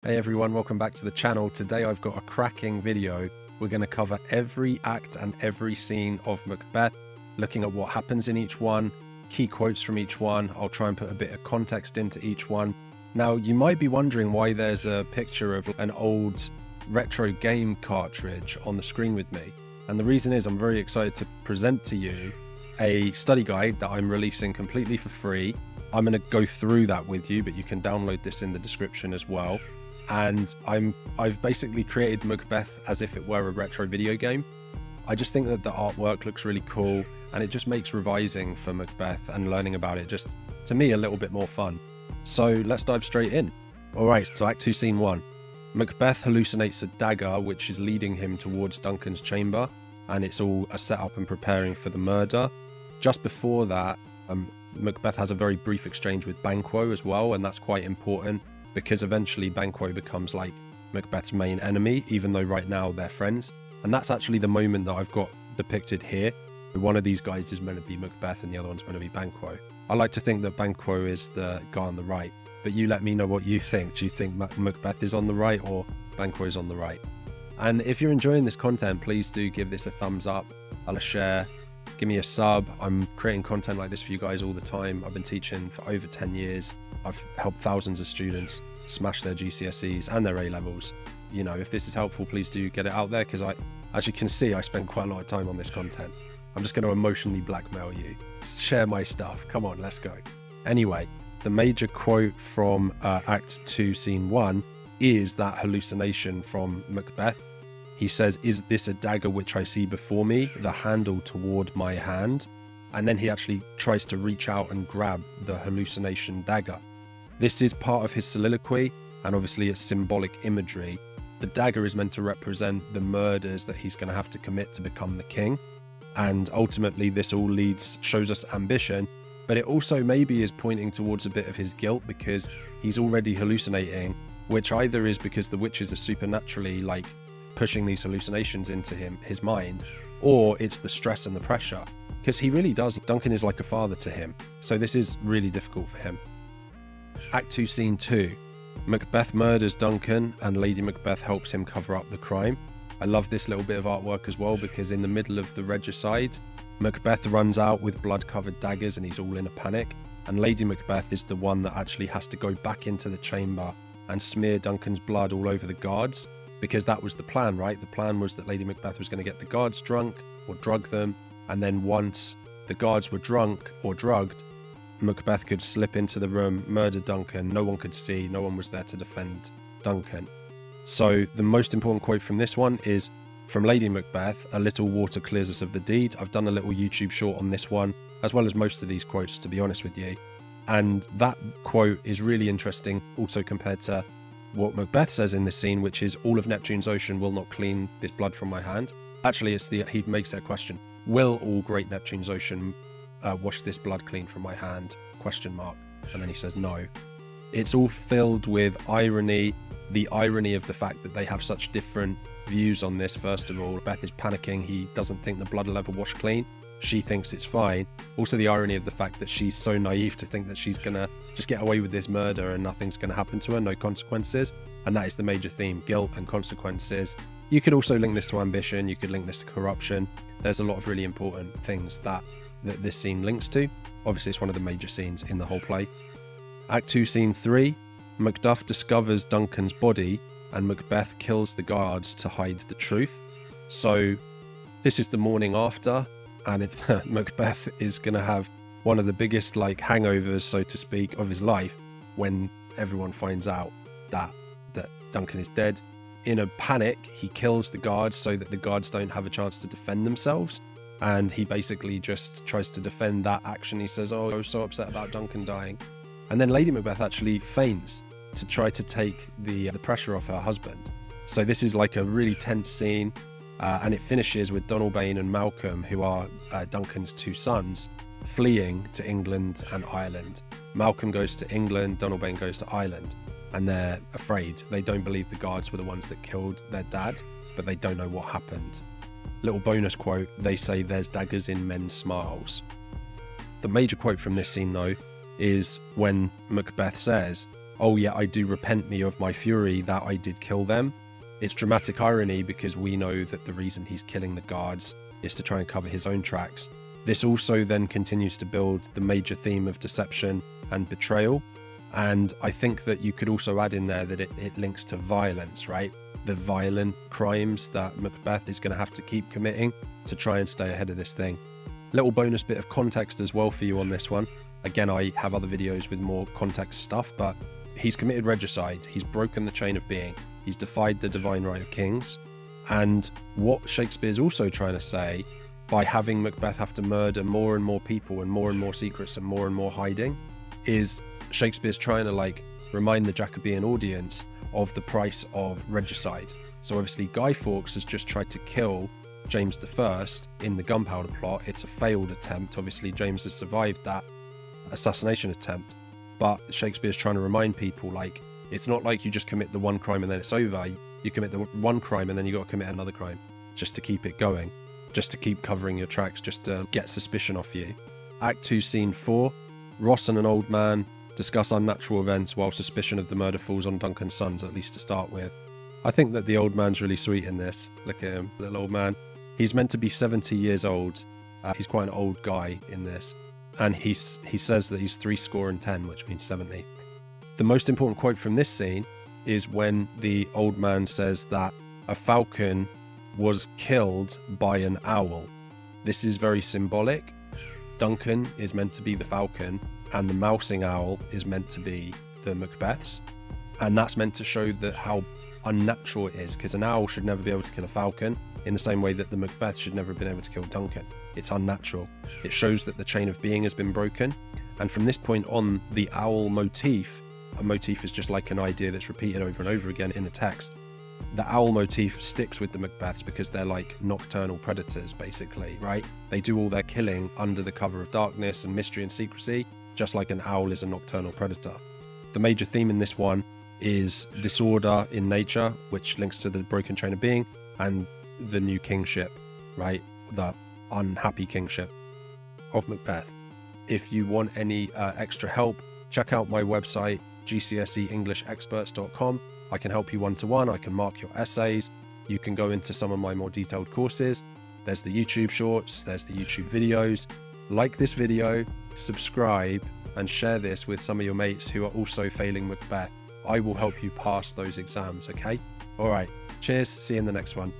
Hey everyone, welcome back to the channel. Today I've got a cracking video. We're going to cover every act and every scene of Macbeth, looking at what happens in each one, key quotes from each one. I'll try and put a bit of context into each one. Now, you might be wondering why there's a picture of an old retro game cartridge on the screen with me. And the reason is I'm very excited to present to you a study guide that I'm releasing completely for free. I'm going to go through that with you, but you can download this in the description as well. And I've basically created Macbeth as if it were a retro video game. I just think that the artwork looks really cool, and it just makes revising for Macbeth and learning about it just, to me, a little bit more fun. So let's dive straight in. Alright, so Act 2, Scene 1. Macbeth hallucinates a dagger which is leading him towards Duncan's chamber, and it's all a setup and preparing for the murder. Just before that, Macbeth has a very brief exchange with Banquo as well, and that's quite important, because eventually Banquo becomes like Macbeth's main enemy, even though right now they're friends. And that's actually the moment that I've got depicted here. One of these guys is meant to be Macbeth and the other one's meant to be Banquo. I like to think that Banquo is the guy on the right, but you let me know what you think. Do you think Macbeth is on the right or Banquo is on the right? And if you're enjoying this content, please do give this a thumbs up, a share, give me a sub. I'm creating content like this for you guys all the time. I've been teaching for over 10 years. I've helped thousands of students smash their GCSEs and their A-levels. You know, if this is helpful, please do get it out there, because as you can see, I spent quite a lot of time on this content. I'm just going to emotionally blackmail you. Share my stuff. Come on, let's go. Anyway, the major quote from Act 2, Scene 1 is that hallucination from Macbeth. He says, "Is this a dagger which I see before me, the handle toward my hand?" And then he actually tries to reach out and grab the hallucination dagger. This is part of his soliloquy, and obviously it's symbolic imagery. The dagger is meant to represent the murders that he's going to have to commit to become the king. And ultimately this all shows us ambition, but it also maybe is pointing towards a bit of his guilt, because he's already hallucinating, which either is because the witches are supernaturally like pushing these hallucinations into his mind, or it's the stress and the pressure, because he really does. Duncan is like a father to him, so this is really difficult for him. Act 2, Scene 2. Macbeth murders Duncan and Lady Macbeth helps him cover up the crime. I love this little bit of artwork as well, because in the middle of the regicide, Macbeth runs out with blood-covered daggers and he's all in a panic, and Lady Macbeth is the one that actually has to go back into the chamber and smear Duncan's blood all over the guards, because that was the plan, right? The plan was that Lady Macbeth was going to get the guards drunk or drug them, and then once the guards were drunk or drugged, Macbeth could slip into the room, murder Duncan. No one could see, no one was there to defend Duncan. So the most important quote from this one is from Lady Macbeth: "A little water clears us of the deed." I've done a little YouTube short on this one, as well as most of these quotes, to be honest with you. And that quote is really interesting also compared to what Macbeth says in this scene, which is, "All of Neptune's ocean will not clean this blood from my hand." Actually, he makes that question. Will all great Neptune's ocean wash this blood clean from my hand? Question mark. And then he says no. It's all filled with irony, the irony of the fact that they have such different views on this. First of all, Beth is panicking. He doesn't think the blood will ever wash clean. She thinks it's fine. Also the irony of the fact that she's so naive to think that she's gonna just get away with this murder and nothing's gonna happen to her, no consequences. And that is the major theme: guilt and consequences. You could also link this to ambition, you could link this to corruption. There's a lot of really important things that this scene links to. Obviously it's one of the major scenes in the whole play. Act 2, Scene 3. Macduff discovers Duncan's body and Macbeth kills the guards to hide the truth. So this is the morning after, and Macbeth is going to have one of the biggest like hangovers, so to speak, of his life when everyone finds out that Duncan is dead. In a panic, he kills the guards so that the guards don't have a chance to defend themselves. And he basically just tries to defend that action. He says, "Oh, I was so upset about Duncan dying." And then Lady Macbeth actually feigns to try to take the pressure off her husband. So this is like a really tense scene. And it finishes with Donalbain and Malcolm, who are Duncan's two sons, fleeing to England and Ireland. Malcolm goes to England, Donalbain goes to Ireland, and they're afraid. They don't believe the guards were the ones that killed their dad, but they don't know what happened. Little bonus quote, they say there's daggers in men's smiles. The major quote from this scene though is when Macbeth says, oh yeah, I do repent me of my fury that I did kill them. It's dramatic irony because we know that the reason he's killing the guards is to try and cover his own tracks. This also then continues to build the major theme of deception and betrayal. And I think that you could also add in there that it links to violence, right? The violent crimes that Macbeth is going to have to keep committing to try and stay ahead of this thing. Little bonus bit of context as well for you on this one. Again, I have other videos with more context stuff, but he's committed regicide. He's broken the chain of being. He's defied the divine right of kings. And what Shakespeare's also trying to say by having Macbeth have to murder more and more people and more secrets and more hiding is Shakespeare's trying to like remind the Jacobean audience of the price of regicide. So obviously Guy Fawkes has just tried to kill James I in the gunpowder plot. It's a failed attempt. Obviously James has survived that assassination attempt, but Shakespeare's trying to remind people like it's not like you just commit the one crime and then it's over. You commit the one crime and then you got to commit another crime just to keep it going, just to keep covering your tracks, just to get suspicion off you. Act 2 Scene 4, Ross and an old man discuss unnatural events while suspicion of the murder falls on Duncan's sons, at least to start with. I think that the old man's really sweet in this. Look at him, little old man. He's meant to be 70 years old. He's quite an old guy in this. And he says that he's 70, which means 70. The most important quote from this scene is when the old man says that a falcon was killed by an owl. This is very symbolic. Duncan is meant to be the falcon and the mousing owl is meant to be the Macbeths. And that's meant to show that how unnatural it is, because an owl should never be able to kill a falcon in the same way that the Macbeths should never have been able to kill Duncan. It's unnatural. It shows that the chain of being has been broken. And from this point on, the owl motif, a motif is just like an idea that's repeated over and over again in a text. The owl motif sticks with the Macbeths because they're like nocturnal predators, basically, right? They do all their killing under the cover of darkness and mystery and secrecy, just like an owl is a nocturnal predator. The major theme in this one is disorder in nature, which links to the broken chain of being, and the new kingship, right? The unhappy kingship of Macbeth. If you want any extra help, check out my website, gcseenglishexperts.com. I can help you one-to-one. I can mark your essays. You can go into some of my more detailed courses. There's the YouTube shorts, there's the YouTube videos. Like this video, subscribe, and share this with some of your mates who are also failing Macbeth. I will help you pass those exams, okay? All right, cheers, see you in the next one.